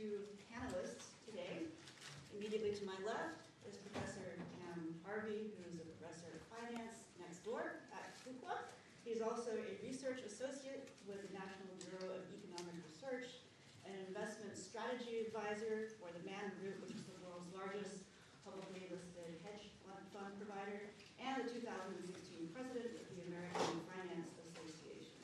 two panelists today. Immediately to my left is Professor Harvey, who's a professor of finance next door at Fuqua. He's also a research associate with the National Bureau of Economic Research, an investment strategy advisor for the Man Group, which is the world's largest publicly listed hedge fund provider, and the 2016 president of the American Finance Association.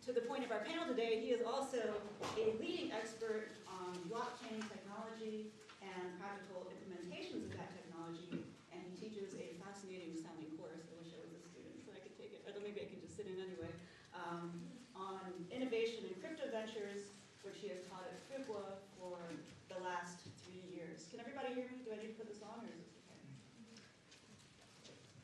To the point of our panel today, he is also a leading expert on blockchain technology and practical implementations of that technology, and he teaches a fascinating sounding course. I wish I was a student so I could take it, or maybe I could just sit in anyway, on innovation and crypto ventures, which he has taught at Fuqua for the last 3 years. Can everybody hear me? Do I need to put this on, or is this okay?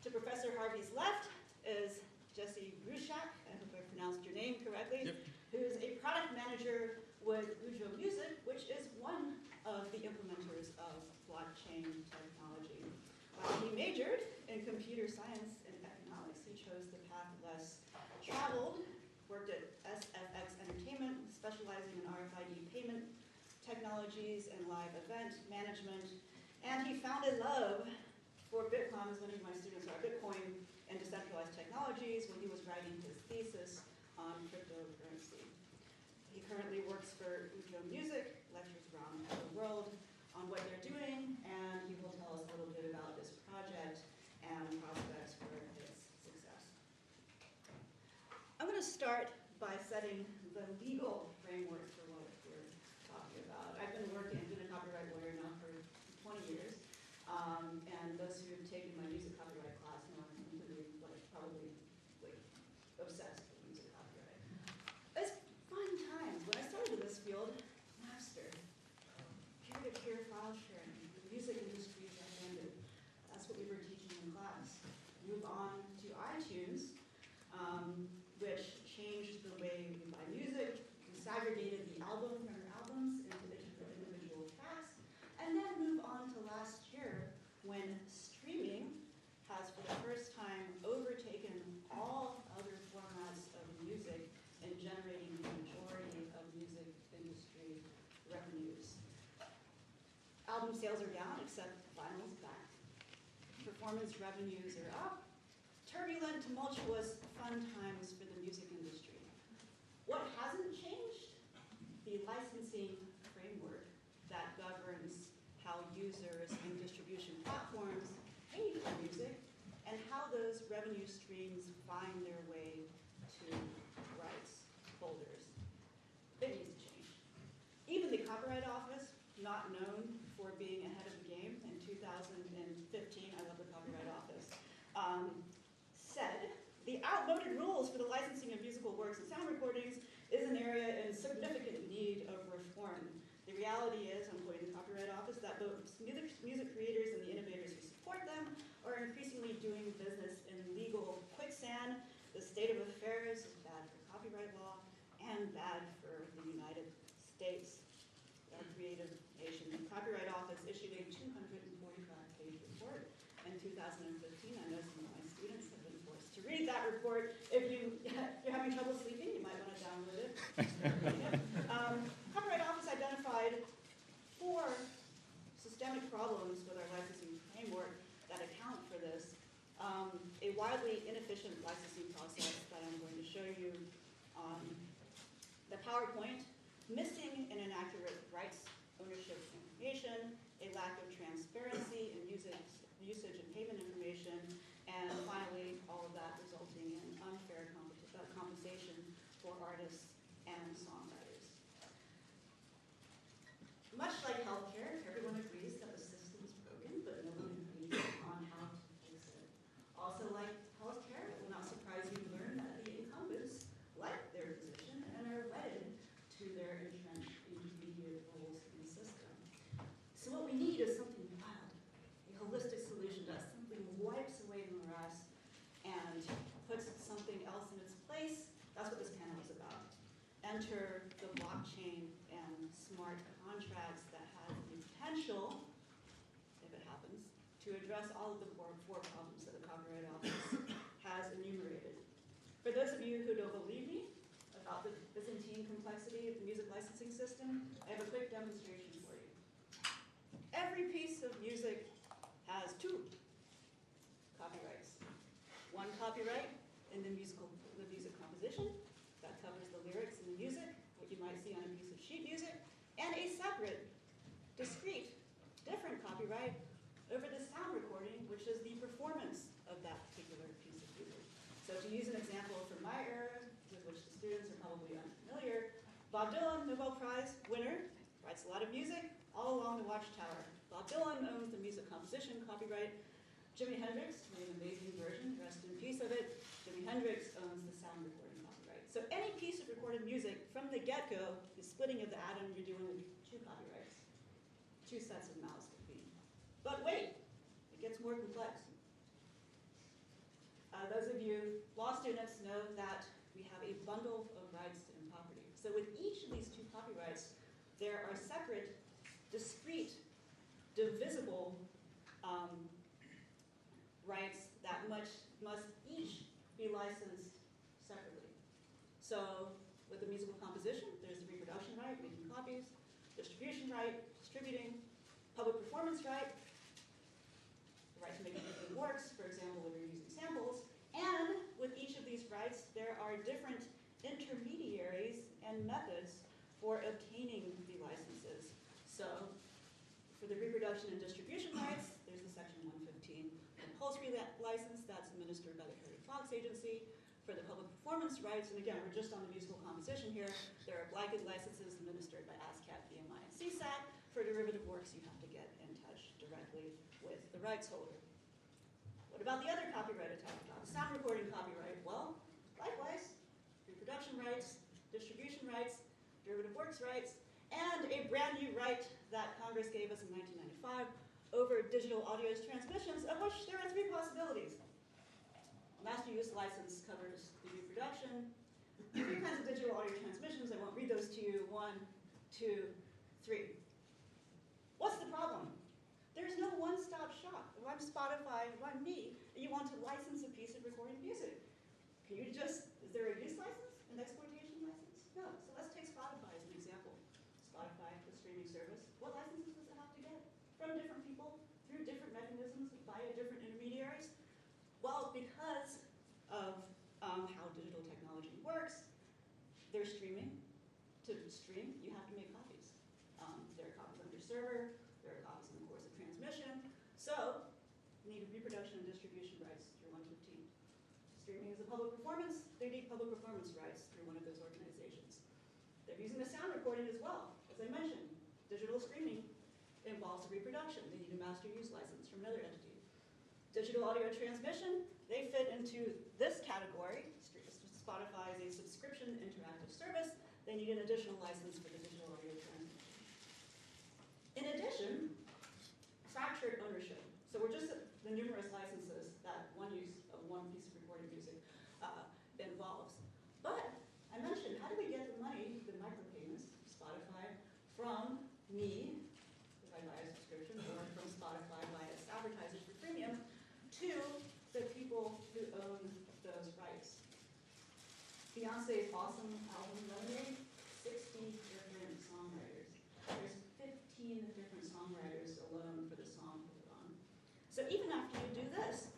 To Professor Harvey's left is Jesse Rushak, I hope I pronounced your name correctly, Yep. who's a product manager with Ujo Music, which is one of the implementers of blockchain technology. While he majored in computer science and economics, he chose the path less traveled, worked at SFX Entertainment, specializing in RFID payment technologies and live event management, and he found a love for Bitcoin, as many of my students are, Bitcoin and decentralized technologies when he was writing his thesis on cryptocurrency. He currently works for Ujo Music, lectures around the world on what they're doing, and he will tell us a little bit about this project and prospects for its success. I'm going to start by setting the legal framework for what we're talking about. I've been a copyright lawyer now for 20 years. And those who have taken my music copyright class know I'm completely, probably obsessed with music copyright. It's fun times. When I started in this field, Napster, peer-to-peer file sharing, the music industry has ended. That's what we were teaching in class. Move on to iTunes, which changed the way we buy music, disaggregated the album from your albums into individual tracks, and then move on to last year when streaming has for the first time overtaken all other formats of music and generating the majority of music industry revenues. Album sales are down, except vinyl's back. Performance revenues are up. Turbulent, tumultuous, fun times for the music industry. What hasn't changed? The licensing framework that governs how users and distribution platforms pay for music and how those revenue streams find their way to rights holders. It needs to change. Even the Copyright Office, not known for being ahead of the game in 2015, I love the Copyright Office, said the outmoded rules for the licensing of musical works and sound recordings is an area in significant need of reform. The reality is, I'm quoting the Copyright Office, that both music creators and the innovators who support them are increasingly doing business in legal quicksand. The state of affairs is bad for copyright law and bad for the United States, our creative nation. The Copyright Office issued a 245-page report in 2015. I know some of my students have been forced to read that report. If you're having trouble sleeping, you might want to download it. Copyright Office identified 4 systemic problems with our licensing framework that account for this. A wildly inefficient licensing process that I'm going to show you on the PowerPoint, missing and inaccurate rights ownership information, a lack of transparency in usage and payment information, and finally, all of that resulting in unfair compensation for artists and songwriters. Much like healthcare, everyone agrees that the system is broken, but no one agrees on how to fix it. Also, like healthcare, it will not surprise you to learn that the incumbents like their position and are wedded to their entrenched intermediate roles in the system. So what we need is something wild, a holistic solution that simply wipes away the morass and puts something else in its place. That's what this panel is about. Enter the blockchain and smart contracts that have the potential, if it happens, to address all of the four problems that the Copyright Office has enumerated. For those of you who don't believe me, about the Byzantine complexity of the music licensing system, I have a quick demonstration for you. Every piece of music has two copyrights. One copyright in the music composition, that covers the lyrics and the music, what you might see on a piece of sheet music, and a separate, discrete, different copyright over the sound recording, which is the performance of that particular piece of music. So to use an example from my era, with which the students are probably unfamiliar, Bob Dylan, Nobel Prize winner, writes a lot of music all along the Watchtower. Bob Dylan owns the music composition copyright. Jimi Hendrix made an amazing version, rest in peace of it. Jimi Hendrix owns the sound recording copyright. So any piece of recorded music from the get-go, the splitting of the atom, you're dealing with two copyrights, two sets of mouths to feed. But wait, it gets more complex. Those of you law students know that we have a bundle of rights and property. So with each of these two copyrights, there are separate, discrete, divisible rights that must each be licensed separately. So with the musical composition, there's the reproduction right, making copies, distribution right, distributing, public performance right, the right to make different works, for example, when you're using samples. And with each of these rights, there are different intermediaries and methods for obtaining the licenses. So for the reproduction and distribution rights, there's the Section 115 compulsory license that's administered by the Harvey Agency. For the public performance rights, and again, we're just on the musical composition here, there are blanket licenses administered by ASCAP, BMI, and CSAC. For derivative works, you have to get in touch directly with the rights holder. What about the other copyright I talked about? Sound recording copyright. Well, likewise, reproduction rights, distribution rights, derivative works rights, and a brand new right that Congress gave us in 1995 over digital audio transmissions, of which there are three possibilities. Master use license covers the reproduction. Three kinds of digital audio transmissions. I won't read those to you. 1, 2, 3. What's the problem? There's no one-stop shop. If I'm Spotify, if I'm me, and you want to license a piece of recorded music, can you just, is there a use license, an exploitation license? No. So let's take Spotify as an example. Spotify, the streaming service. What licenses does it have to get? From different people, through different mechanisms, via different intermediaries? Well, because of how digital technology works, they're streaming. To stream, you have to make copies. There are copies on your server, there are copies in the course of transmission. So, you need reproduction and distribution rights through 115. Streaming is a public performance, they need public performance rights through one of those organizations. They're using the sound recording as well. As I mentioned, digital streaming involves reproduction. They need a master use license from another entity. Digital audio transmission, they fit into this category. Spotify is a subscription interactive service. They need an additional license for the digital audio transmission. In addition, fractured ownership. So we're just at the numerous licenses that one use of one piece of recorded music involves. But I mentioned, how do we get the money, the micropayments, Spotify, from me, if I buy a subscription, or from Spotify via its advertisers for premium, to the people who own those rights. Beyonce's awesome album, Lemonade, 60 different songwriters. There's 15 different songwriters alone for the song put it on. So even after you do this,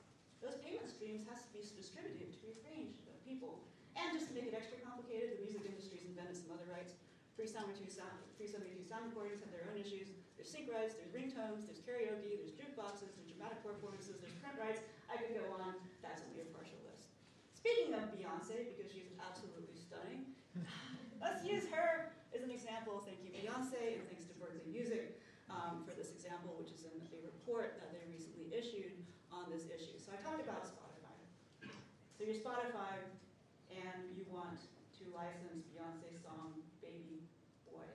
those payment streams has to be distributed to a range of people. And just to make it extra complicated, the music industry's invented some other rights. 372 sound recordings have their own issues. There's sync rights, there's ringtones, there's karaoke, there's jukeboxes, there's dramatic performances, there's print rights. I could go on. That's only a partial list. Speaking of Beyonce, because she's absolutely stunning, let's use her as an example. Thank you, Beyonce, and thanks to Berkeley Music for this example, which is in a report that they recently issued on this issue. So I talked about Spotify. So you're Spotify, and you want to license Beyonce's song, Baby Boy.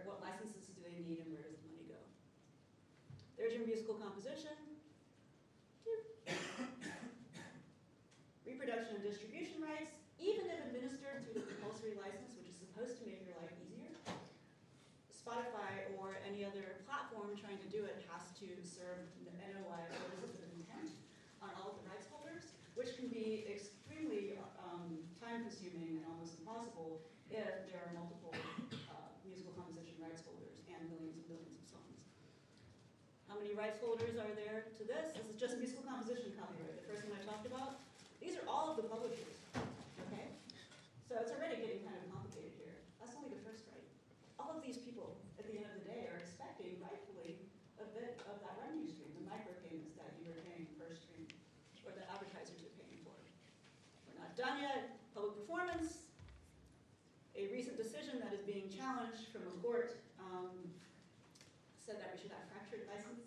What licenses do they need, and where does the money go? There's your musical composition. Reproduction and distribution rights, even if administered through the compulsory license, which is supposed to make your life easier, Spotify or any other platform trying to do it has to serve the NOI, notices of intent, on all of the rights holders, which can be extremely time-consuming and almost impossible if there are multiple musical composition rights holders and billions of songs. How many rights holders are there to this? This is just musical composition copyright, the first one I talked about. These are all of the publishers, okay? So it's already getting kind of complicated here. That's only the first right. All of these people, at the end of the day, are expecting, rightfully, a bit of that revenue stream, the micropayments that you were paying per stream, or the advertisers are paying for. We're not done yet. Public performance. A recent decision that is being challenged from a court said that we should have fractured licensing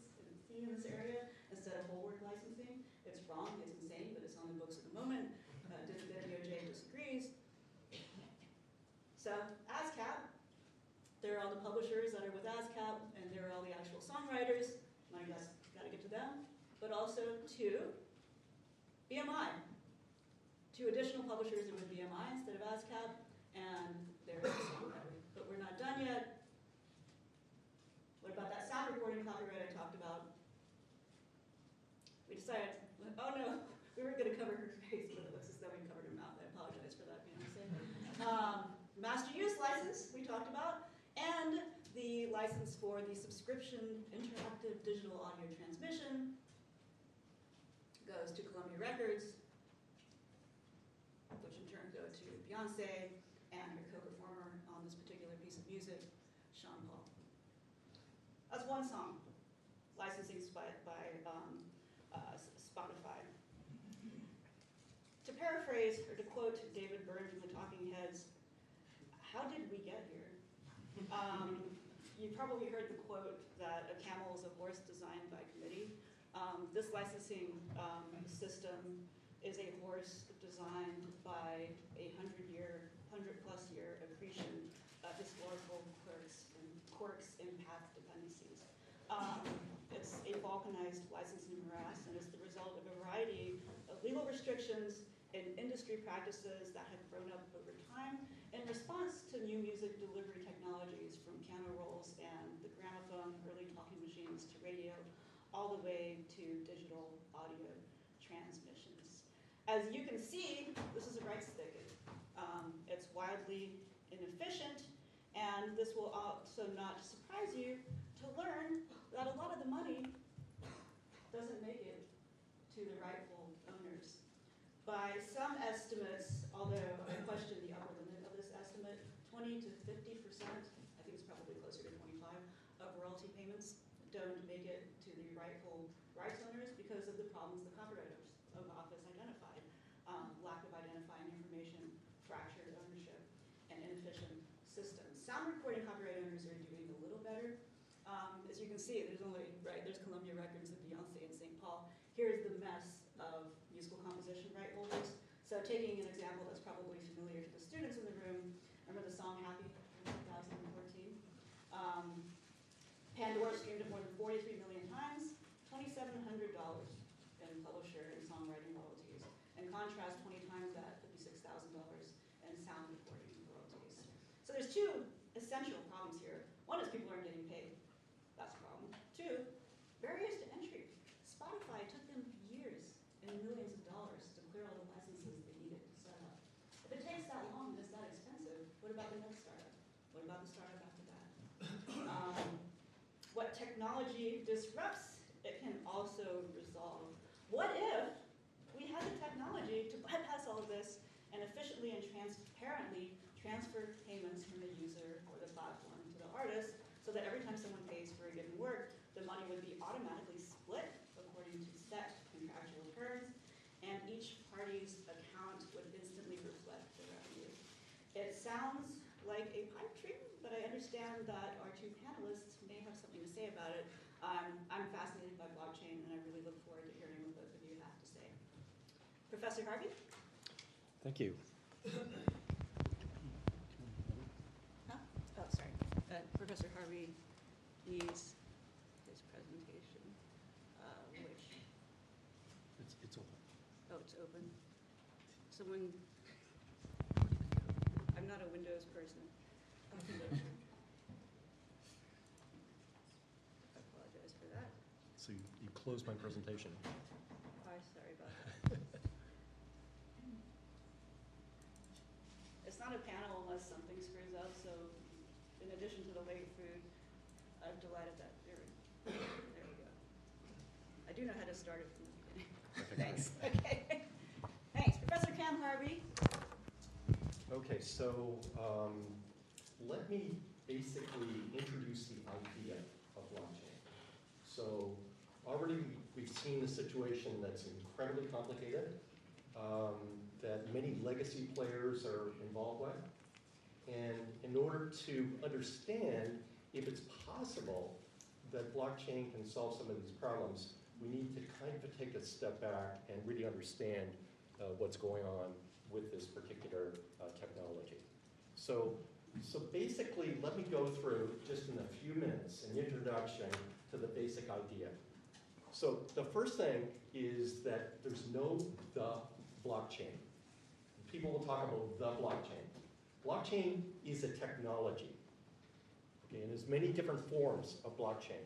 in this area instead of whole work licensing. It's wrong, it's insane, but it's on the books at the moment. The DOJ disagrees. So, ASCAP, there are all the publishers that are with ASCAP, and there are all the actual songwriters. Money got to get to them. But also to BMI. 2 additional publishers are with BMI instead of ASCAP, and there's a songwriter. But we're not done yet. What about that sound recording copyright I talked about? We decided, oh no, we were going to cover her face, but it looks as though we covered her mouth. I apologize for that, Beyonce. Master use license, we talked about, and the license for the subscription interactive digital audio transmission goes to Columbia Records, which in turn go to Beyonce and her co-performer on this particular piece of music, Sean Paul. That's one song, licensing by Spotify. To paraphrase, or to quote David Byrne from the Talking Heads, how did we get here? You probably heard the quote that a camel is a horse designed by committee. This licensing system is a horse designed by a 100-plus year accretion of historical quirks and path dependencies. It's a balkanized licensing morass, and it's the result of a variety of legal restrictions and industry practices that have grown up over time in response to new music delivery technologies, from piano rolls and the gramophone, early talking machines, to radio, all the way to digital audio transmissions. As you can see, this is a right stick. It's wildly inefficient, and this will also not surprise you to learn that a lot of the money doesn't make it to the rightful owners. By some estimates, although I question the upper limit of this estimate, 20 to 50%, I think it's probably closer to 25, of royalty payments don't make it to the rightful rights owners because of the problems the Copyright Office identified. Lack of identifying information, fractured ownership, and inefficient systems. Sound recording copyright owners are doing a little better. As you can see, there's Columbia Records and Beyonce and St. Paul. Here's the mess of musical composition right holders. So taking an example that's probably familiar to the students in the room, remember the song Happy from 2014? Pandora streamed it more than 43 million times, $2,700 in publisher and songwriting royalties. In contrast, 20 times that, $56,000 in sound recording royalties. So there's 2 essential problems here. One is people aren't getting paid. That's a problem. 2, barriers to entry. Spotify took them years and millions of dollars to clear all the licenses they needed to set up. If it takes that long and it's that expensive, what about the next startup? What about the startup after that? What technology disrupts, it can also resolve. What if we had the technology to bypass all of this and efficiently and transparently transfer payments from the user or the platform to the artist, so that every time someone pays for a given work, the money would be automatically split according to set contractual terms, and each party's account would instantly reflect the revenue. It sounds like a pipe dream, but I understand that our 2 panelists may have something to say about it. I'm fascinated by blockchain, and I really look forward to hearing what both of you have to say. Professor Harvey? Thank you. Oh, sorry. Professor Harvey needs his presentation, which... It's open. Oh, it's open. Someone... I'm not a Windows person. I apologize for that. So you closed my presentation. Oh, sorry about that. It's not a panel unless something screws up, so in addition to the late food, I've delighted that theory. There we go. I do know how to start it from the beginning. Thanks. Okay. Thanks. Professor Cam Harvey. Okay, so let me basically introduce the idea of blockchain. So already we've seen a situation that's incredibly complicated, that many legacy players are involved with. And in order to understand if it's possible that blockchain can solve some of these problems, we need to kind of take a step back and really understand what's going on with this particular technology. So basically, let me go through, just in a few minutes, an introduction to the basic idea. So the first thing is that there's no the blockchain. People will talk about the blockchain. Blockchain is a technology. Okay, and there's many different forms of blockchain.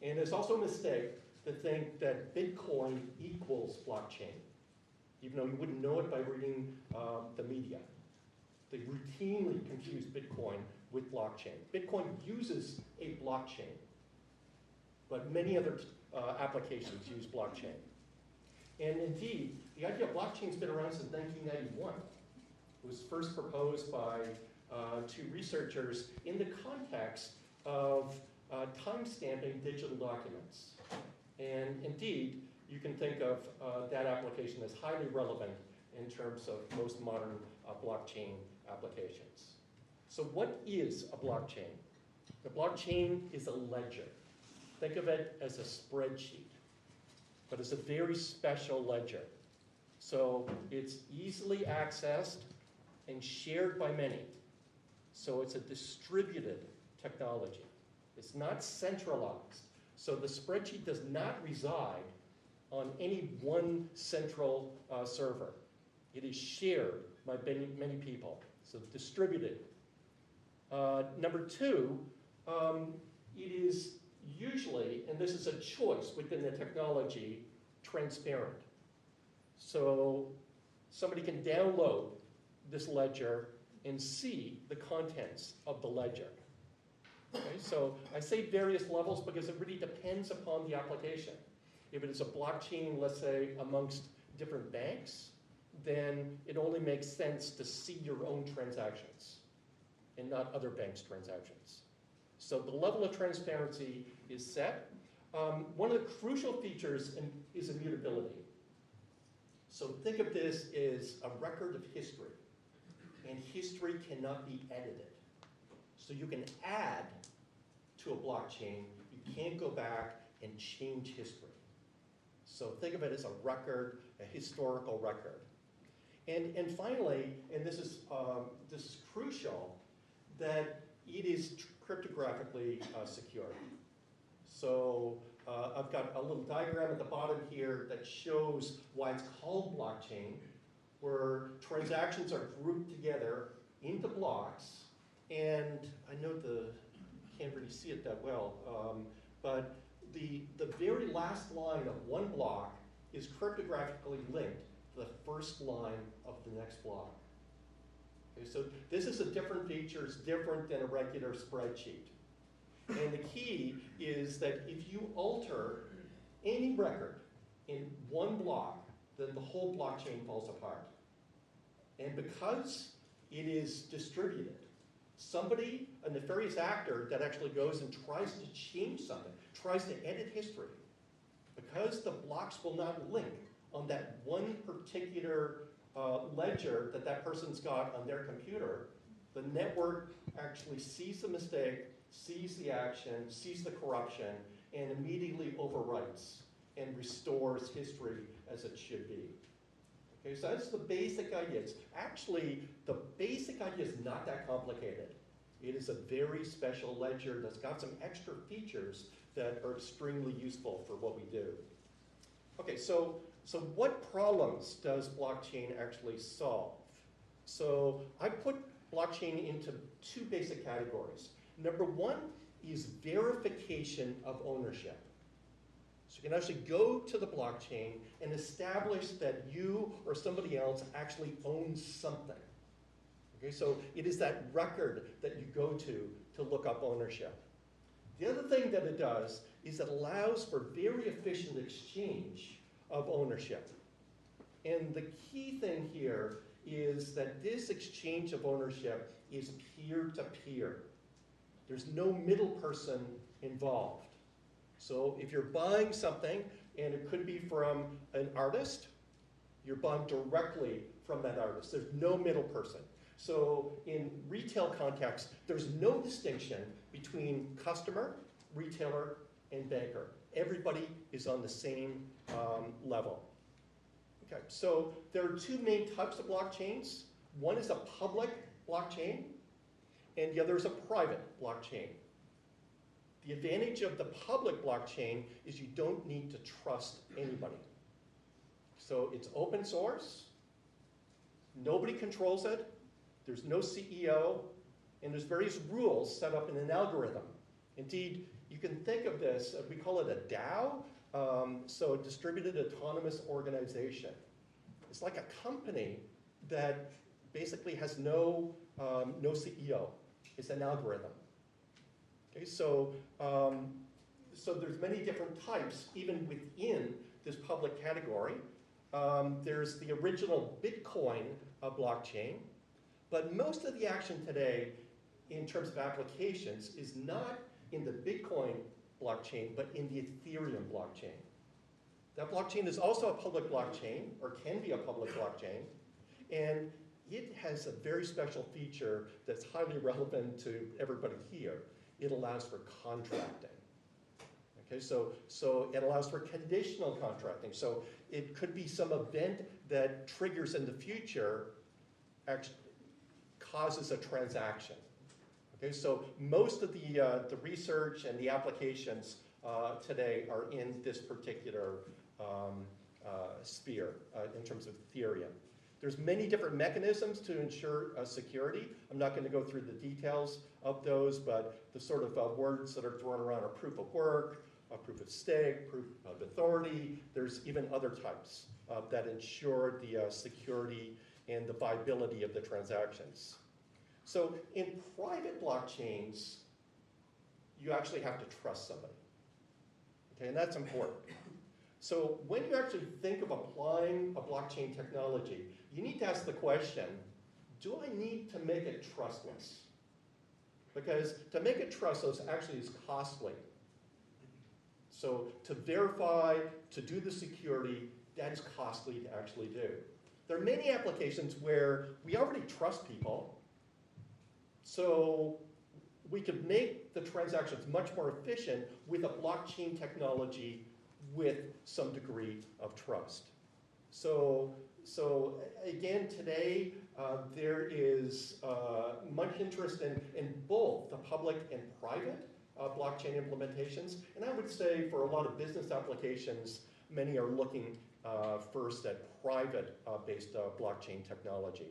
And it's also a mistake to think that Bitcoin equals blockchain, even though you wouldn't know it by reading the media. They routinely confuse Bitcoin with blockchain. Bitcoin uses a blockchain, but many other applications use blockchain. And indeed, the idea of blockchain has been around since 1991. It was first proposed by two researchers in the context of time-stamping digital documents. And indeed, you can think of that application as highly relevant in terms of most modern blockchain applications. So what is a blockchain? The blockchain is a ledger. Think of it as a spreadsheet, but it's a very special ledger. So it's easily accessed and shared by many. So it's a distributed technology. It's not centralized. So the spreadsheet does not reside on any one central server. It is shared by many people, so distributed. Number two, it is usually, and this is a choice within the technology, transparent. So somebody can download this ledger and see the contents of the ledger. Okay, so I say various levels because it really depends upon the application. If it is a blockchain, let's say, amongst different banks, then it only makes sense to see your own transactions and not other banks' transactions. So the level of transparency is set. One of the crucial features is immutability. So think of this as a record of history, and history cannot be edited. So you can add to a blockchain, you can't go back and change history. So think of it as a record, a historical record. And finally, and this is crucial, that it is cryptographically secure. So I've got a little diagram at the bottom here that shows why it's called blockchain, where transactions are grouped together into blocks. And I know can't really see it that well, but the very last line of one block is cryptographically linked to the first line of the next block. Okay, so this is a different feature. It's different than a regular spreadsheet. And the key is that if you alter any record in one block, then the whole blockchain falls apart. And because it is distributed, somebody, a nefarious actor that actually goes and tries to change something, tries to edit history, because the blocks will not link on that one particular ledger that person's got on their computer, the network actually sees the mistake, sees the action, sees the corruption, and immediately overwrites and restores history as it should be. Okay, so that's the basic idea. It's actually, the basic idea is not that complicated. It is a very special ledger that's got some extra features that are extremely useful for what we do. Okay, so what problems does blockchain actually solve? So I put blockchain into two basic categories. Number one is verification of ownership. So you can actually go to the blockchain and establish that you or somebody else actually owns something. Okay, so it is that record that you go to look up ownership. The other thing that it does is it allows for very efficient exchange of ownership. And the key thing here is that this exchange of ownership is peer-to-peer. There's no middle person involved. So if you're buying something, and it could be from an artist, you're buying directly from that artist. There's no middle person. So in retail context, there's no distinction between customer, retailer, and banker. Everybody is on the same level. Okay, so there are two main types of blockchains. One is a public blockchain, and the other is a private blockchain. The advantage of the public blockchain is you don't need to trust anybody. So it's open source, nobody controls it, there's no CEO, and there's various rules set up in an algorithm. Indeed, you can think of this, we call it a DAO, so a distributed autonomous organization. It's like a company that basically has no CEO. It's an algorithm. Okay, so there's many different types, even within this public category. There's the original Bitcoin blockchain, but most of the action today, in terms of applications, is not in the Bitcoin blockchain, but in the Ethereum blockchain. That blockchain is also a public blockchain, or can be a public blockchain, and it has a very special feature that's highly relevant to everybody here. It allows for contracting. Okay, so it allows for conditional contracting. So it could be some event that triggers in the future, actually causes a transaction. Okay, so most of the research and the applications today are in this particular sphere in terms of Ethereum. There's many different mechanisms to ensure security. I'm not going to go through the details of those, but the sort of words that are thrown around are proof of work, proof of stake, proof of authority. There's even other types that ensure the security and the viability of the transactions. So in private blockchains, you actually have to trust somebody. Okay, and that's important. So when you actually think of applying a blockchain technology, you need to ask the question, do I need to make it trustless? Because to make it trustless actually is costly. So to verify, to do the security, that is costly to actually do. There are many applications where we already trust people, so we could make the transactions much more efficient with a blockchain technology with some degree of trust. So again, today there is much interest in both the public and private blockchain implementations. And I would say for a lot of business applications, many are looking first at private-based blockchain technology.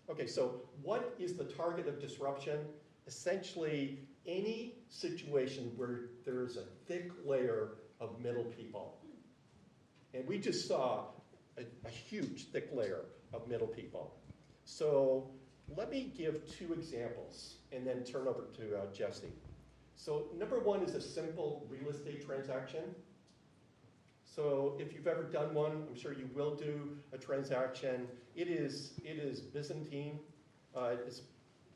Okay, so what is the target of disruption? Essentially, any situation where there's a thick layer of middle people. And we just saw a huge thick layer of middle people. So let me give two examples and then turn over to Jesse. So number one is a simple real estate transaction. So if you've ever done one, I'm sure you will do a transaction. It is Byzantine. It's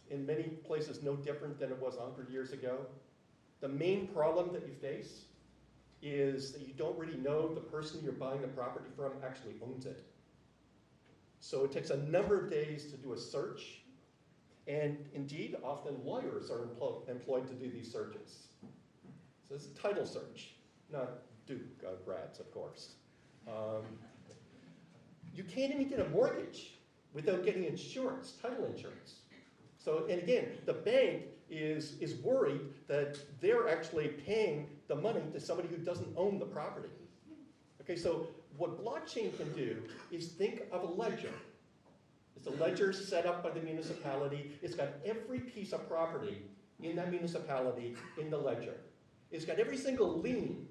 in many places no different than it was 100 years ago. The main problem that you face is that you don't really know if the person you're buying the property from actually owns it. So it takes a number of days to do a search, and indeed, often lawyers are employed to do these searches. So it's a title search, not Duke grads, of course. You can't even get a mortgage without getting insurance, title insurance. So, and again, the bank is worried that they're actually paying the money to somebody who doesn't own the property. Okay, so what blockchain can do is think of a ledger. It's a ledger set up by the municipality. It's got every piece of property in that municipality in the ledger. It's got every single lien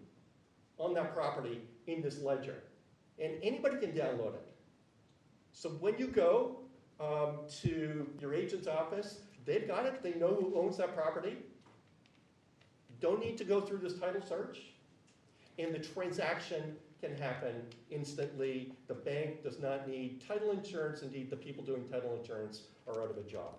on that property in this ledger. And anybody can download it. So when you go to your agent's office. They've got it. They know who owns that property. Don't need to go through this title search. And the transaction can happen instantly. The bank does not need title insurance. Indeed, the people doing title insurance are out of a job.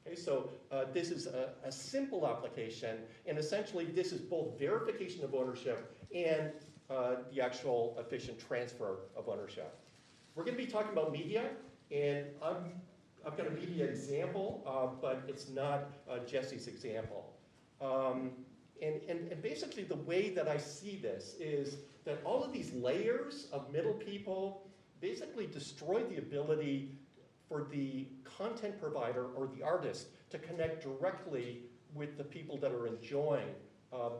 Okay, so this is a simple application, and essentially this is both verification of ownership and the actual efficient transfer of ownership. We're going to be talking about media, and I've got a media example, but it's not Jesse's example. And basically the way that I see this is that all of these layers of middle people basically destroy the ability for the content provider or the artist to connect directly with the people that are enjoying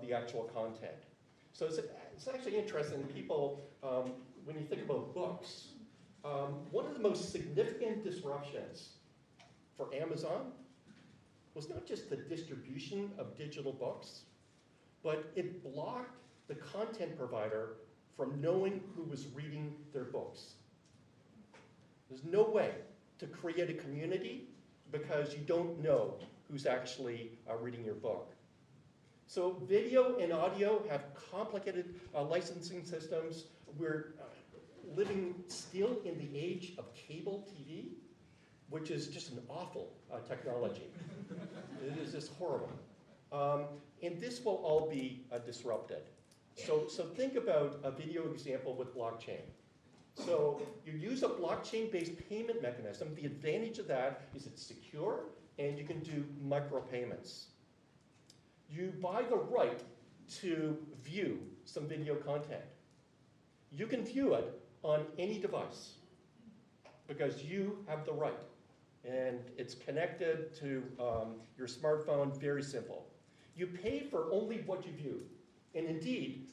the actual content. So it's actually interesting, people, when you think about books, one of the most significant disruptions for Amazon was not just the distribution of digital books, but it blocked the content provider from knowing who was reading their books. There's no way to create a community because you don't know who's actually reading your book. So video and audio have complicated licensing systems. We're living still in the age of cable TV, which is just an awful technology. It is just horrible. And this will all be disrupted. So think about a video example with blockchain. So you use a blockchain-based payment mechanism. The advantage of that is it's secure and you can do micropayments. You buy the right to view some video content. You can view it on any device because you have the right. And it's connected to your smartphone, very simple. You pay for only what you view. And indeed,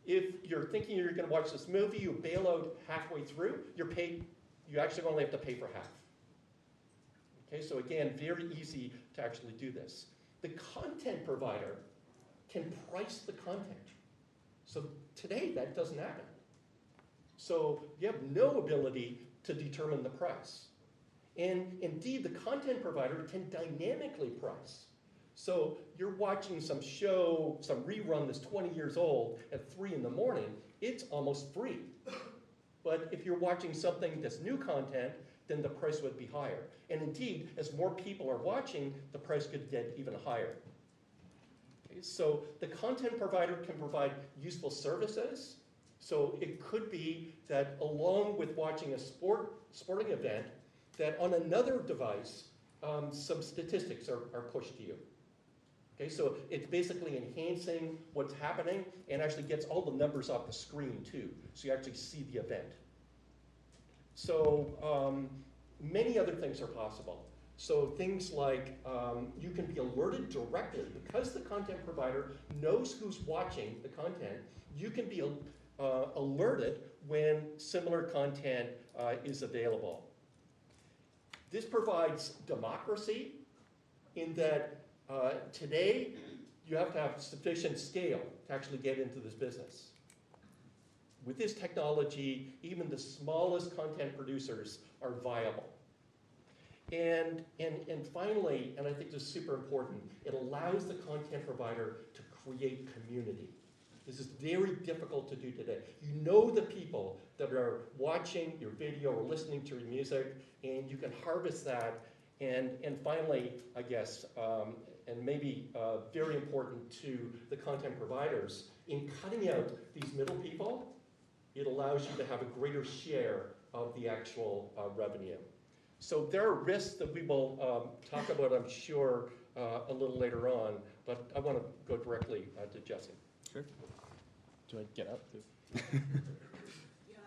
if you're thinking you're going to watch this movie, you bail out halfway through, you actually only have to pay for half. Okay, so again, very easy to actually do this. The content provider can price the content. So today, that doesn't happen. So you have no ability to determine the price. And indeed, the content provider can dynamically price. So you're watching some show, some rerun that's 20 years old at 3 in the morning, it's almost free. But if you're watching something that's new content, then the price would be higher. And indeed, as more people are watching, the price could get even higher. Okay, so the content provider can provide useful services. So it could be that along with watching a sporting event, that on another device, some statistics are pushed to you. Okay, so it's basically enhancing what's happening and actually gets all the numbers off the screen too, so you actually see the event. So many other things are possible. So things like you can be alerted directly because the content provider knows who's watching the content. You can be alerted when similar content is available. This provides democracy in that today you have to have sufficient scale to actually get into this business. With this technology, even the smallest content producers are viable. And finally, and I think this is super important, it allows the content provider to create community. This is very difficult to do today. You know the people that are watching your video or listening to your music, and you can harvest that. And finally, I guess, and maybe very important to the content providers, in cutting out these middle people, it allows you to have a greater share of the actual revenue. So there are risks that we will talk about, I'm sure, a little later on, but I want to go directly to Jesse. Sure. Do I get up? You want to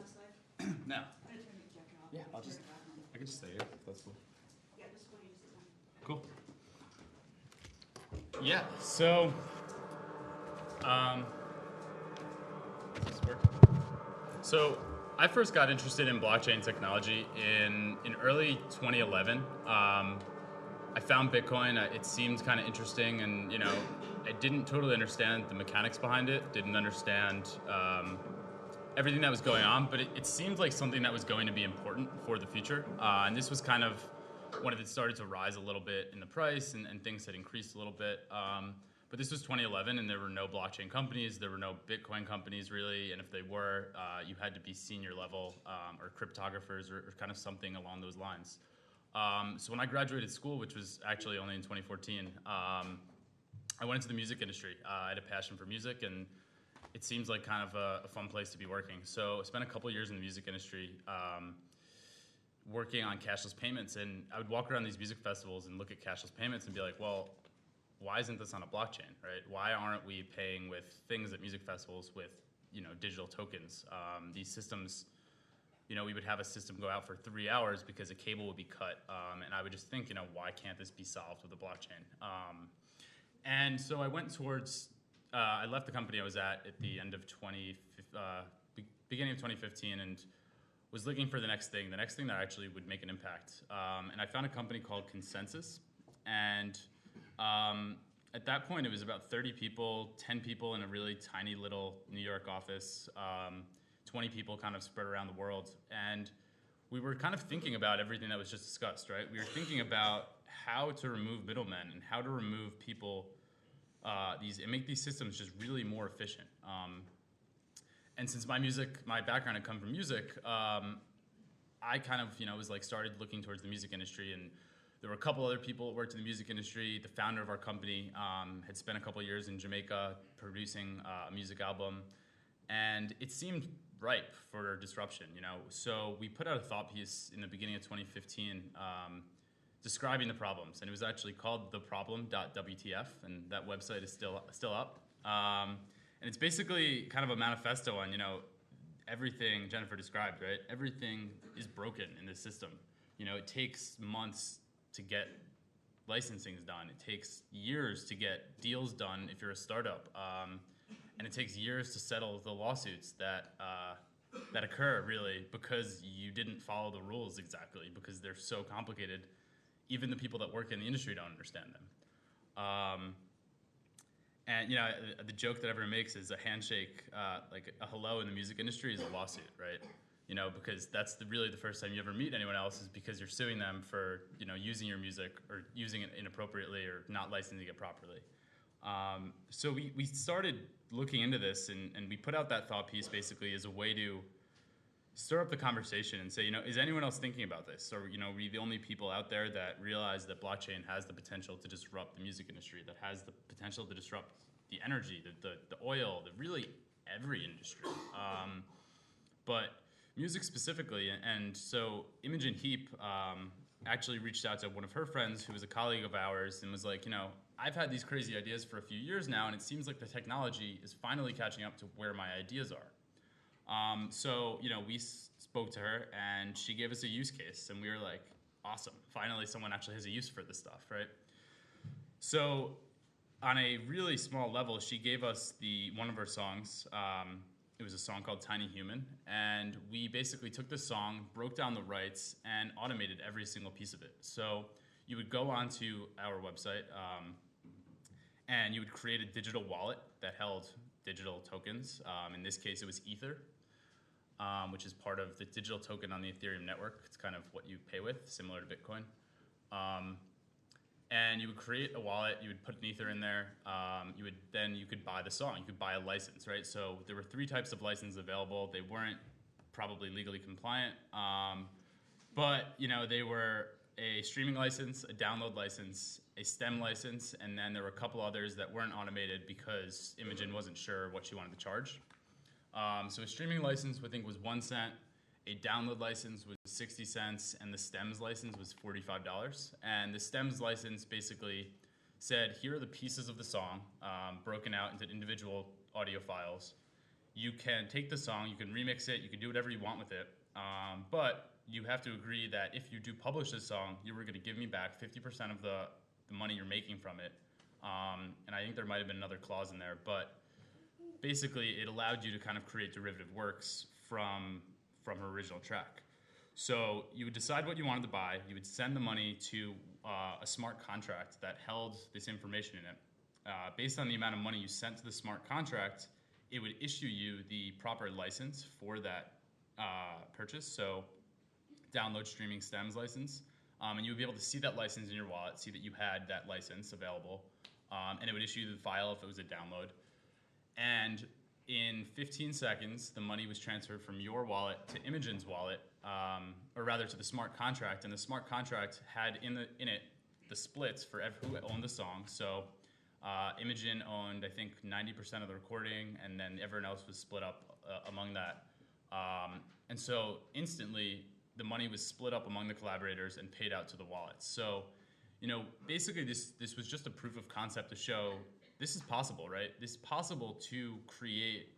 slide? No. I'm going to turn the jacket off. Yeah, I'll just, I can just stay here. That's cool. Yeah, just go ahead and sit down. Cool. Yeah, so, does this work? So, I first got interested in blockchain technology in early 2011. I found Bitcoin. It seemed kind of interesting, and you know, I didn't totally understand the mechanics behind it. Didn't understand everything that was going on, but it seemed like something that was going to be important for the future. And this was kind of when it had started to rise a little bit in the price, and things had increased a little bit. But this was 2011, and there were no blockchain companies, there were no Bitcoin companies really, and if they were, you had to be senior level or cryptographers or kind of something along those lines. So when I graduated school, which was actually only in 2014, I went into the music industry. I had a passion for music, and it seems like kind of a fun place to be working. So I spent a couple years in the music industry working on cashless payments, and I would walk around these music festivals and look at cashless payments and be like, well, why isn't this on a blockchain, right? Why aren't we paying with things at music festivals with, digital tokens? These systems, we would have a system go out for 3 hours because a cable would be cut, and I would just think, why can't this be solved with a blockchain? And so I went towards, I left the company I was at the end of beginning of 2015, and was looking for the next thing that actually would make an impact. And I found a company called Consensus, and at that point, it was about 30 people, 10 people in a really tiny little New York office, 20 people kind of spread around the world. And we were kind of thinking about everything that was just discussed, right? We were thinking about how to remove middlemen and how to remove people, and make these systems just really more efficient. And since my background had come from music, I kind of, was like started looking towards the music industry, and there were a couple other people that worked in the music industry. The founder of our company had spent a couple years in Jamaica producing a music album, and it seemed ripe for disruption, So we put out a thought piece in the beginning of 2015 describing the problems, and it was actually called theproblem.wtf, and that website is still up. And it's basically kind of a manifesto on, everything Jennifer described, right? Everything is broken in this system. It takes months to get licensing done. It takes years to get deals done if you're a startup. And it takes years to settle the lawsuits that occur, really, because you didn't follow the rules exactly, because they're so complicated. Even the people that work in the industry don't understand them. And the joke that everyone makes is a handshake, like a hello in the music industry is a lawsuit, right? Because that's really the first time you ever meet anyone else is because you're suing them for, using your music or using it inappropriately or not licensing it properly. So we started looking into this, and we put out that thought piece basically as a way to stir up the conversation and say, is anyone else thinking about this? Or, are we the only people out there that realize that blockchain has the potential to disrupt the music industry, that has the potential to disrupt the energy, the oil, really every industry, but music specifically. And so Imogen Heap actually reached out to one of her friends who was a colleague of ours and was like, I've had these crazy ideas for a few years now, and it seems like the technology is finally catching up to where my ideas are. So, we spoke to her, and she gave us a use case, and we were like, awesome. Finally, someone actually has a use for this stuff, right? So on a really small level, she gave us one of her songs. It was a song called Tiny Human, and we basically took the song, broke down the rights, and automated every single piece of it. So you would go onto our website, and you would create a digital wallet that held digital tokens. In this case, it was Ether, which is part of the digital token on the Ethereum network. It's kind of what you pay with, similar to Bitcoin. And you would create a wallet, you would put an Ether in there, you could buy the song, you could buy a license, right? So there were 3 types of licenses available. They weren't probably legally compliant, but they were a streaming license, a download license, a stem license, and then there were a couple others that weren't automated because Imogen wasn't sure what she wanted to charge. So a streaming license, I think, was 1 cent. A download license was 60 cents, and the stems license was $45. And the stems license basically said, here are the pieces of the song broken out into individual audio files. You can take the song, you can remix it, you can do whatever you want with it, but you have to agree that if you do publish this song, you were going to give me back 50% of the money you're making from it. And I think there might have been another clause in there, but basically it allowed you to kind of create derivative works from her original track. So you would decide what you wanted to buy, you would send the money to a smart contract that held this information in it. Based on the amount of money you sent to the smart contract, it would issue you the proper license for that purchase. So download streaming stems license. And you would be able to see that license in your wallet, see that you had that license available. And it would issue you the file if it was a download. And in 15 seconds, the money was transferred from your wallet to Imogen's wallet, or rather to the smart contract. And the smart contract had in it the splits for who owned the song. So Imogen owned, I think, 90% of the recording, and then everyone else was split up among that. And so instantly, the money was split up among the collaborators and paid out to the wallets. So, basically this was just a proof of concept to show this is possible, right? This is possible to create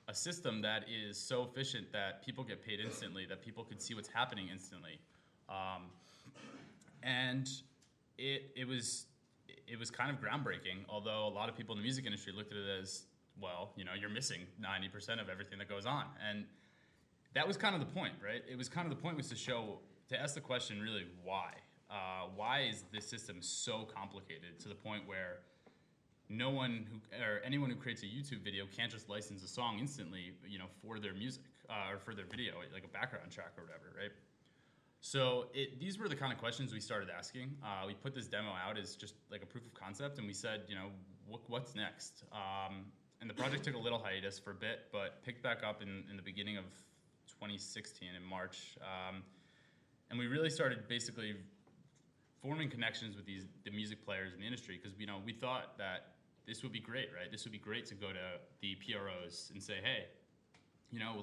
a system that is so efficient that people get paid instantly, that people could see what's happening instantly. And it was kind of groundbreaking, although a lot of people in the music industry looked at it as, well, you're missing 90% of everything that goes on. And that was kind of the point, right? It was kind of the point was to ask the question really, why? Why is this system so complicated to the point where anyone who creates a YouTube video can't just license a song instantly, for their music or for their video, like a background track or whatever, right? So these were the kind of questions we started asking. We put this demo out as just like a proof of concept, and we said, what's next? And the project took a little hiatus for a bit, but picked back up in the beginning of 2016 in March. And we really started basically forming connections with the music players in the industry, because we thought that this would be great, right? This would be great to go to the PROs and say, hey,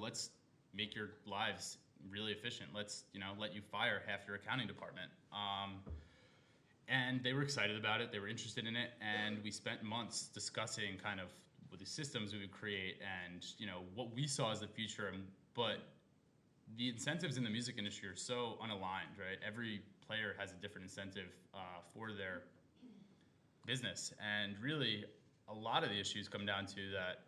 let's make your lives really efficient. Let's let you fire half your accounting department. And they were excited about it. They were interested in it, and we spent months discussing kind of what the systems we would create and what we saw as the future. But the incentives in the music industry are so unaligned, right? Every player has a different incentive for their business. And really, a lot of the issues come down to that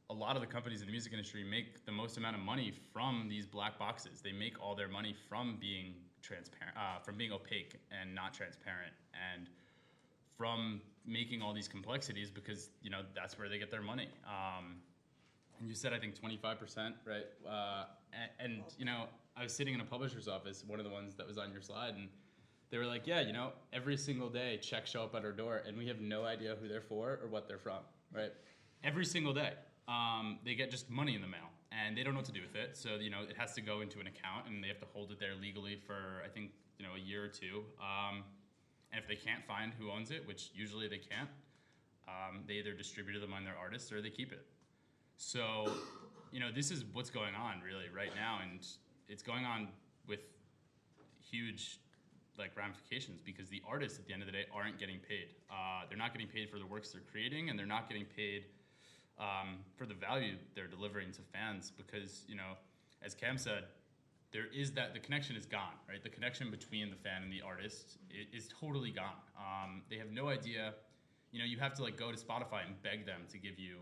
a lot of the companies in the music industry make the most amount of money from these black boxes. They make all their money from being transparent, from being opaque and not transparent, and from making all these complexities, because that's where they get their money. And you said, I think, 25%, right? And I was sitting in a publisher's office, one of the ones that was on your slide, and they were like, yeah, every single day checks show up at our door, and we have no idea who they're for or what they're from, right? Every single day. They get just money in the mail, and they don't know what to do with it. So, it has to go into an account, and they have to hold it there legally for, I think, a year or two. And if they can't find who owns it, which usually they can't, they either distribute it among their artists or they keep it. So, this is what's going on really right now, and it's going on with huge ramifications, because the artists at the end of the day aren't getting paid. They're not getting paid for the works they're creating, and they're not getting paid for the value they're delivering to fans, because, as Cam said, the connection is gone, right? The connection between the fan and the artist is totally gone. They have no idea. You have to go to Spotify and beg them to give you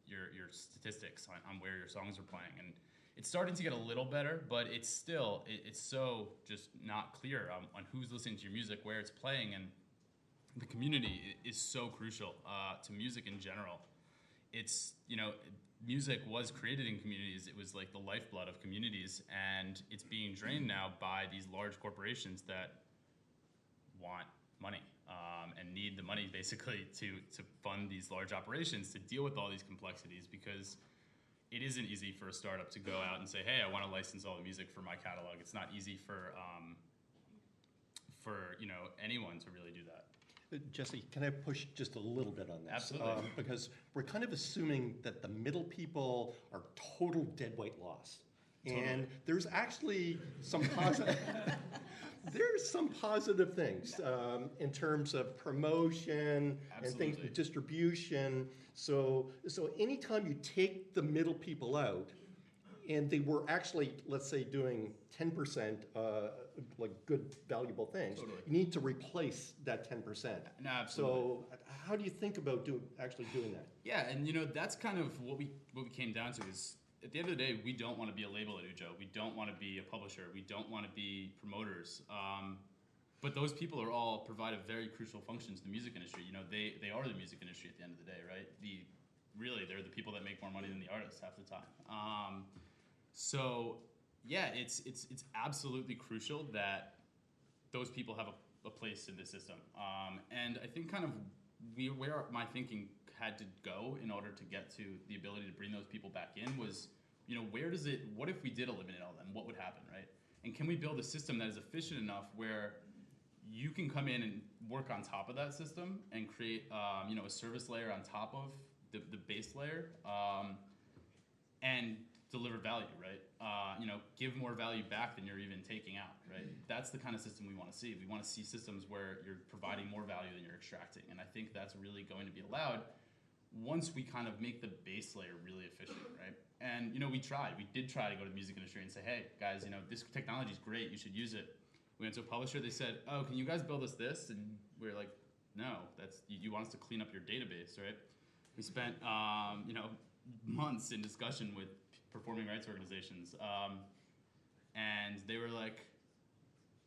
your statistics on where your songs are playing, and it's starting to get a little better, but it's still it's so just not clear on who's listening to your music, where it's playing, and the community is so crucial to music in general. It's music was created in communities. It was like the lifeblood of communities, and it's being drained now by these large corporations that want money and need the money basically to fund these large operations to deal with all these complexities, because it isn't easy for a startup to go out and say, hey, I want to license all the music for my catalog. It's not easy for anyone to really do that. Jesse, can I push just a little bit on this? Absolutely. Because we're kind of assuming that the middle people are total dead weight loss. Totally. And there's actually some positive there's some positive things in terms of promotion and things, distribution. So anytime you take the middle people out, and they were actually, let's say, doing 10% good, valuable things, totally. You need to replace that 10%. No, absolutely. So how do you think about actually doing that? Yeah, and that's kind of what we came down to is, at the end of the day, we don't want to be a label at Ujo. We don't want to be a publisher. We don't want to be promoters. But those people are all provide a very crucial function to the music industry. They are the music industry at the end of the day, right? really, they're the people that make more money than the artists half the time. So yeah, it's absolutely crucial that those people have a place in the system. And I think kind of where my thinking had to go in order to get to the ability to bring those people back in was, what if we did eliminate all of them? What would happen, right? And can we build a system that is efficient enough where you can come in and work on top of that system and create, a service layer on top of the base layer, and deliver value, right? Give more value back than you're even taking out, right? That's the kind of system we want to see. We want to see systems where you're providing more value than you're extracting. And I think that's really going to be allowed once we kind of make the base layer really efficient, right? And, we did try to go to the music industry and say, hey, guys, this technology is great. You should use it. We went to a publisher. They said, oh, can you guys build us this? And we were like, no, you want us to clean up your database, right? We spent, months in discussion with performing rights organizations. And they were like,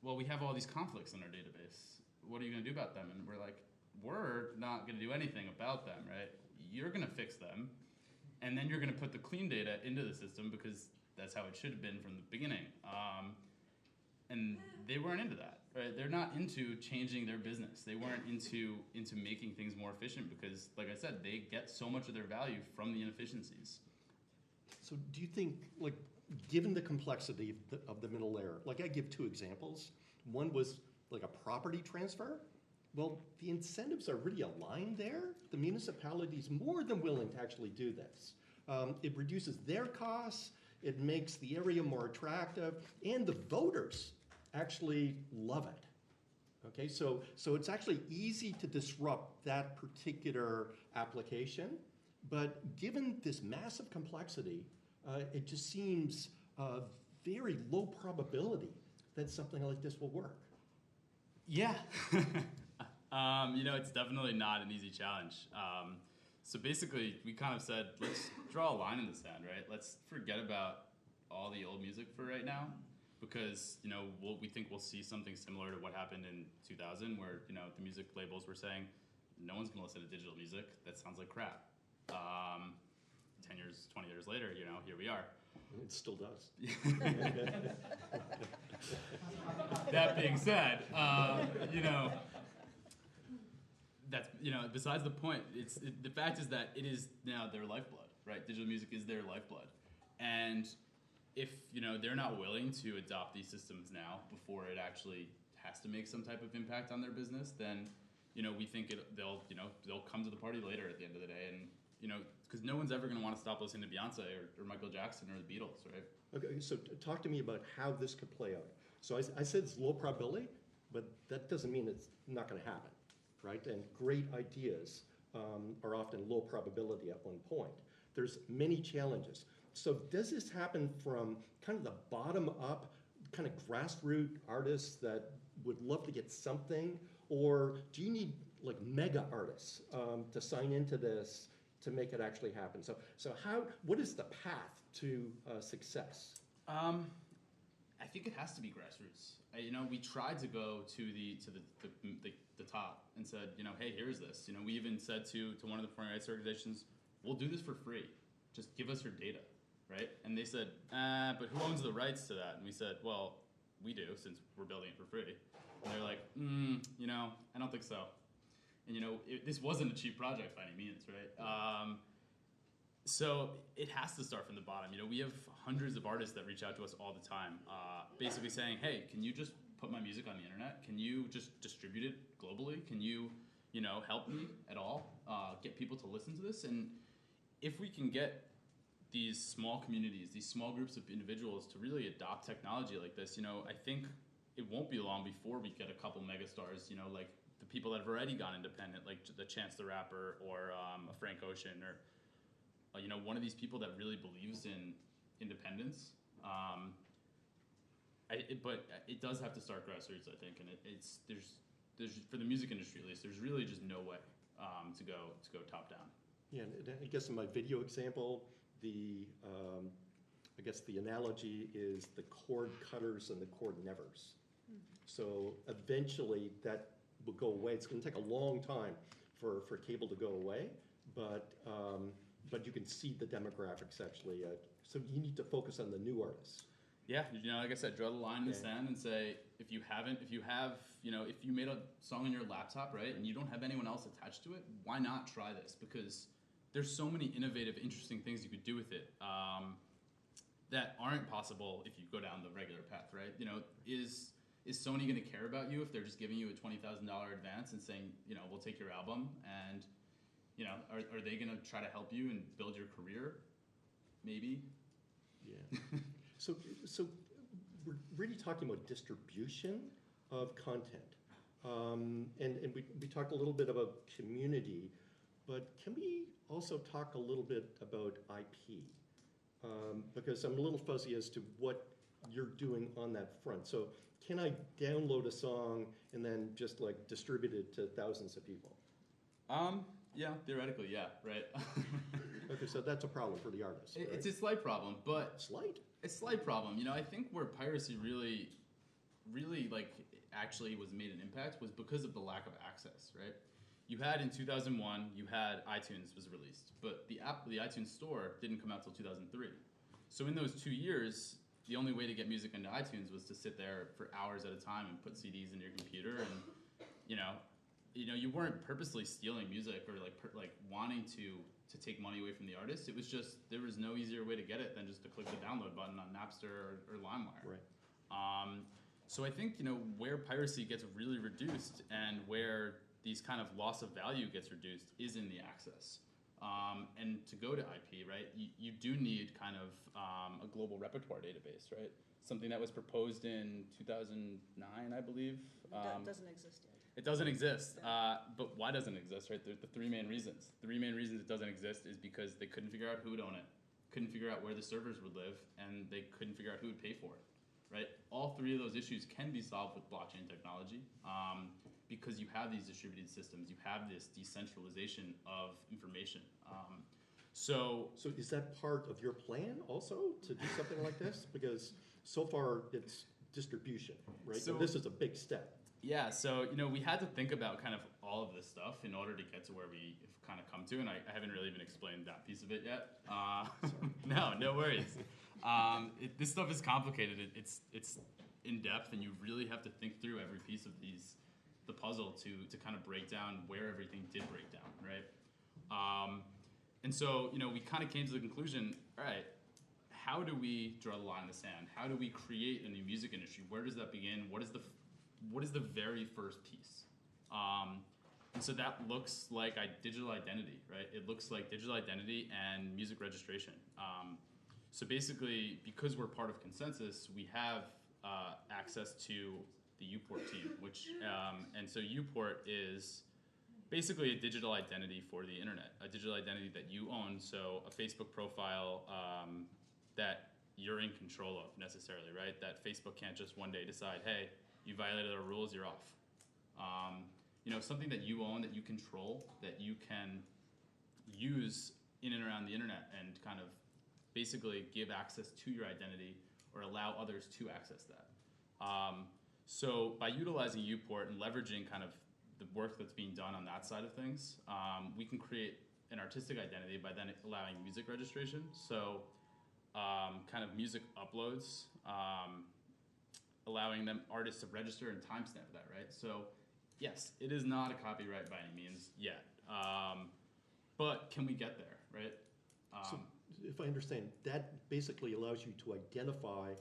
well, we have all these conflicts in our database. What are you going to do about them? And we're like, we're not going to do anything about them, right? You're going to fix them. And then you're going to put the clean data into the system because that's how it should have been from the beginning. And they weren't into that, right? They're not into changing their business. They weren't into making things more efficient because, like I said, they get so much of their value from the inefficiencies. So do you think, given the complexity of the middle layer, I give two examples. One was like a property transfer. Well, the incentives are really aligned there. The municipality is more than willing to actually do this. It reduces their costs, it makes the area more attractive, and the voters actually love it. Okay, so it's actually easy to disrupt that particular application, but given this massive complexity, it just seems very low probability that something like this will work. Yeah. It's definitely not an easy challenge. So basically, we kind of said, let's draw a line in the sand, right? Let's forget about all the old music for right now, because, we think we'll see something similar to what happened in 2000, where, the music labels were saying, no one's going to listen to digital music. That sounds like crap. 10 years, 20 years later, here we are. It still does. That being said, that's, besides the point, the fact is that it is now their lifeblood, right? Digital music is their lifeblood. And if, they're not willing to adopt these systems now before it actually has to make some type of impact on their business, then, we think they'll come to the party later at the end of the day. And, because no one's ever going to want to stop listening to Beyonce or Michael Jackson or the Beatles, right? Okay, so talk to me about how this could play out. So I said it's low probability, but that doesn't mean it's not going to happen, right? And great ideas are often low probability at one point. There's many challenges. So does this happen from kind of the bottom up, kind of grassroots artists that would love to get something, or do you need like mega artists to sign into this to make it actually happen? So what is the path to success? I think it has to be grassroots. We tried to go to the top and said, hey, here's this. We even said to one of the performing rights organizations, we'll do this for free. Just give us your data, right? And they said, but who owns the rights to that? And we said, well, we do, since we're building it for free. And they're like, I don't think so. And this wasn't a cheap project by any means, right? So it has to start from the bottom. We have hundreds of artists that reach out to us all the time, basically saying, hey, can you just put my music on the internet? Can you just distribute it globally? Can you, help me at all, get people to listen to this? And if we can get these small communities, these small groups of individuals to really adopt technology like this, I think it won't be long before we get a couple megastars, like the people that have already gone independent, like the Chance the Rapper or a Frank Ocean or one of these people that really believes in independence. But it does have to start grassroots, I think, and there's for the music industry at least, there's really just no way to go top down. Yeah, and I guess in my video example, I guess the analogy is the cord cutters and the cord nevers. So eventually that will go away. It's going to take a long time for cable to go away, but but you can see the demographics actually. So you need to focus on the new artists. Yeah, like I said, draw the line in the Okay. sand and say, if you made a song on your laptop, right, and you don't have anyone else attached to it, why not try this? Because there's so many innovative, interesting things you could do with it that aren't possible if you go down the regular path, right? Is Sony going to care about you if they're just giving you a $20,000 advance and saying, we'll take your album, and are they going to try to help you and build your career? Maybe. Yeah. So we're really talking about distribution of content, and we talked a little bit about community, but can we also talk a little bit about IP? Because I'm a little fuzzy as to what you're doing on that front. So can I download a song and then just like distribute it to thousands of people? Yeah, theoretically, yeah, right. Okay, so that's a problem for the artist. Right? It's a slight problem, but Slight? a slight problem. I think where piracy really actually was made an impact was because of the lack of access, right? You had in 2001, you had iTunes was released, but the iTunes store didn't come out till 2003. So in those 2 years, the only way to get music into iTunes was to sit there for hours at a time and put CDs in your computer, and you weren't purposely stealing music or like wanting to take money away from the artist. It was just there was no easier way to get it than just to click the download button on Napster or LimeWire. Right. So I think where piracy gets really reduced and where these kind of loss of value gets reduced is in the access. And to go to IP, right, you do need kind of a global repertoire database, right? Something that was proposed in 2009, I believe. That doesn't exist yet. It doesn't exist, but why doesn't it exist, right? The three main reasons. The three main reasons it doesn't exist is because they couldn't figure out who would own it, couldn't figure out where the servers would live, and they couldn't figure out who would pay for it, right? All three of those issues can be solved with blockchain technology because you have these distributed systems, you have this decentralization of information. So is that part of your plan also to do something like this? Because so far it's distribution, right? So and this is a big step. Yeah, so we had to think about kind of all of this stuff in order to get to where we have kind of come to, and I haven't really even explained that piece of it yet. No worries. This stuff is complicated. It's in depth, and you really have to think through every piece of the puzzle to kind of break down where everything did break down, right? And so we kind of came to the conclusion, all right, how do we draw the line in the sand? How do we create a new music industry? Where does that begin? What is the very first piece? And so that looks like digital identity, right? It looks like digital identity and music registration. So basically, because we're part of Consensus, we have access to the Uport team, and so Uport is basically a digital identity for the internet, a digital identity that you own, so a Facebook profile that you're in control of necessarily, right? That Facebook can't just one day decide, hey, you violated our rules, you're off. Something that you own, that you control, that you can use in and around the internet and kind of basically give access to your identity or allow others to access that. So by utilizing Uport and leveraging kind of the work that's being done on that side of things, we can create an artistic identity by then allowing music registration. So kind of music uploads, allowing artists to register and timestamp that, right? So yes, it is not a copyright by any means yet, but can we get there, right? So if I understand, that basically allows you to identify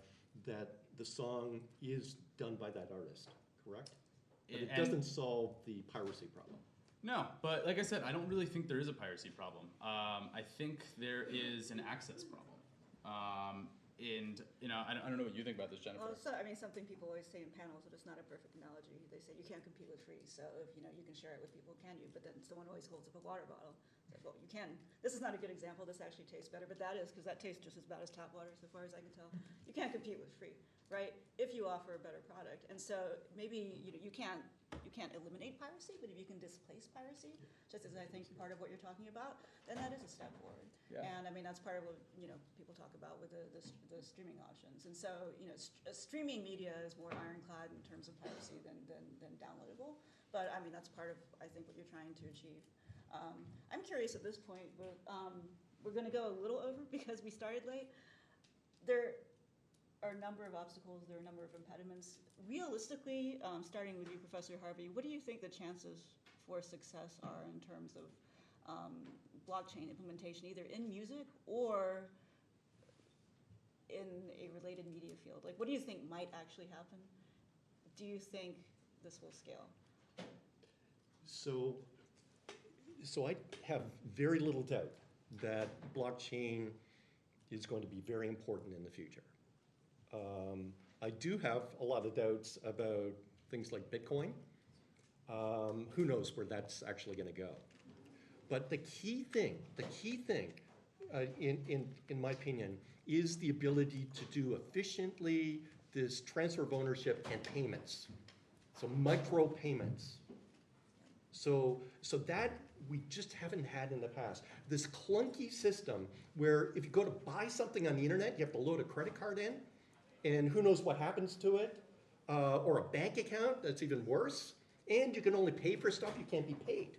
that the song is done by that artist, correct? But it doesn't solve the piracy problem. No, but like I said, I don't really think there is a piracy problem. I think there is an access problem. And I don't know what you think about this, Jennifer. Well, something people always say in panels, but it's not a perfect analogy. They say you can't compete with free. So if you can share it with people, can you? But then someone always holds up a water bottle. Like, well, you can. This is not a good example. This actually tastes better, but that is because that tastes just as bad as tap water, so far as I can tell. You can't compete with free, right? If you offer a better product, and so maybe you can't eliminate piracy, but if you can displace piracy, just as I think part of what you're talking about, then that is a step forward. Yeah. And that's part of what people talk about with the streaming options. And so streaming media is more ironclad in terms of piracy than downloadable. But that's part of I think what you're trying to achieve. I'm curious at this point, but we're going to go a little over because we started late. There are a number of obstacles, there are a number of impediments. Realistically, starting with you, Professor Harvey, what do you think the chances for success are in terms of blockchain implementation, either in music or in a related media field? Like, what do you think might actually happen? Do you think this will scale? So I have very little doubt that blockchain is going to be very important in the future. I do have a lot of doubts about things like Bitcoin. Who knows where that's actually going to go? But the key thing, in my opinion, is the ability to do efficiently this transfer of ownership and payments. So micro payments. So that we just haven't had in the past. This clunky system where if you go to buy something on the internet, you have to load a credit card in, and who knows what happens to it, or a bank account, that's even worse, and you can only pay for stuff you can't be paid.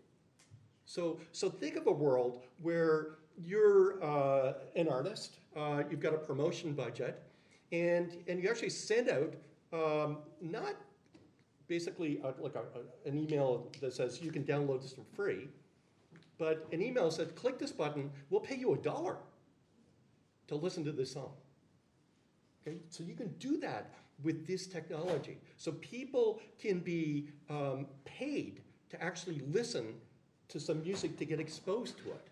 So think of a world where you're an artist, you've got a promotion budget, and you actually send out not basically an email that says you can download this for free, but an email says click this button, we'll pay you $1 to listen to this song. Okay, so you can do that with this technology. So people can be paid to actually listen to some music to get exposed to it.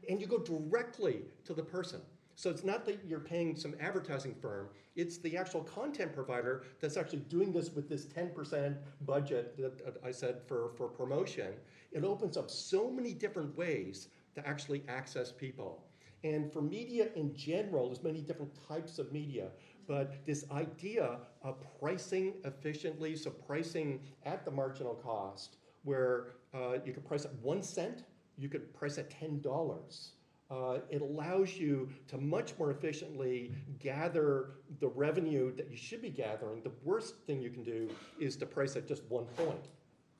And you go directly to the person. So it's not that you're paying some advertising firm, it's the actual content provider that's actually doing this with this 10% budget that I said for promotion. It opens up so many different ways to actually access people. And for media in general, there's many different types of media, but this idea of pricing efficiently, so pricing at the marginal cost, where you could price at 1 cent, you could price at $10. It allows you to much more efficiently gather the revenue that you should be gathering. The worst thing you can do is to price at just 1 point.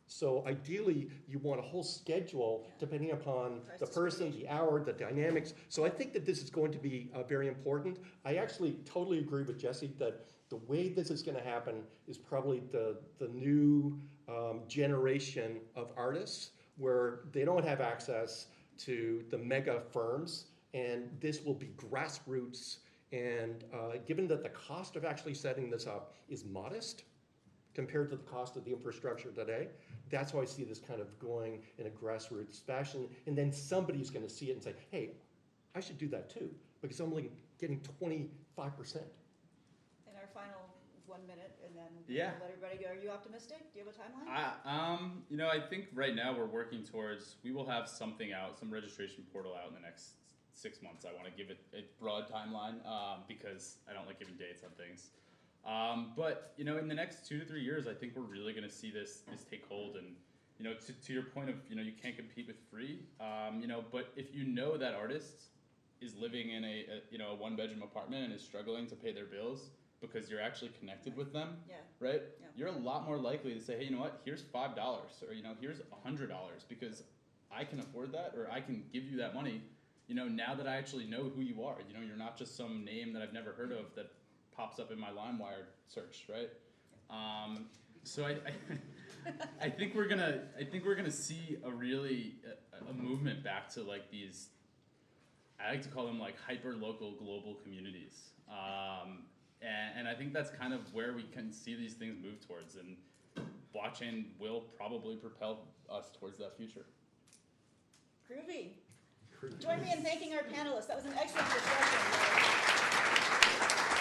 So ideally, you want a whole schedule depending upon the person, the hour, the dynamics. So I think that this is going to be very important. I actually totally agree with Jesse that the way this is going to happen is probably the new generation of artists where they don't have access to the mega firms, and this will be grassroots. And given that the cost of actually setting this up is modest compared to the cost of the infrastructure today, that's why I see this kind of going in a grassroots fashion. And then somebody's going to see it and say, hey, I should do that too, because I'm only getting 25%. In our final 1 minute, and then we'll let everybody go. Are you optimistic? Do you have a timeline? I think right now we're working towards, we will have something out, some registration portal out in the next 6 months. I want to give it a broad timeline because I don't like giving dates on things. But in the next 2 to 3 years, I think we're really going to see this take hold. And to your point of you can't compete with free. But if you know that artist is living in a 1-bedroom apartment and is struggling to pay their bills because you're actually connected with them, right? Yeah. You're a lot more likely to say, hey, you know what? Here's $5, or here's $100 because I can afford that, or I can give you that money. Now that I actually know who you are, you're not just some name that I've never heard of that pops up in my LimeWire search, right? So I think we're gonna see a really a movement back to like these. I like to call them like hyper local global communities, and I think that's kind of where we can see these things move towards, and blockchain will probably propel us towards that future. Groovy. Join me in thanking our panelists. That was an excellent discussion.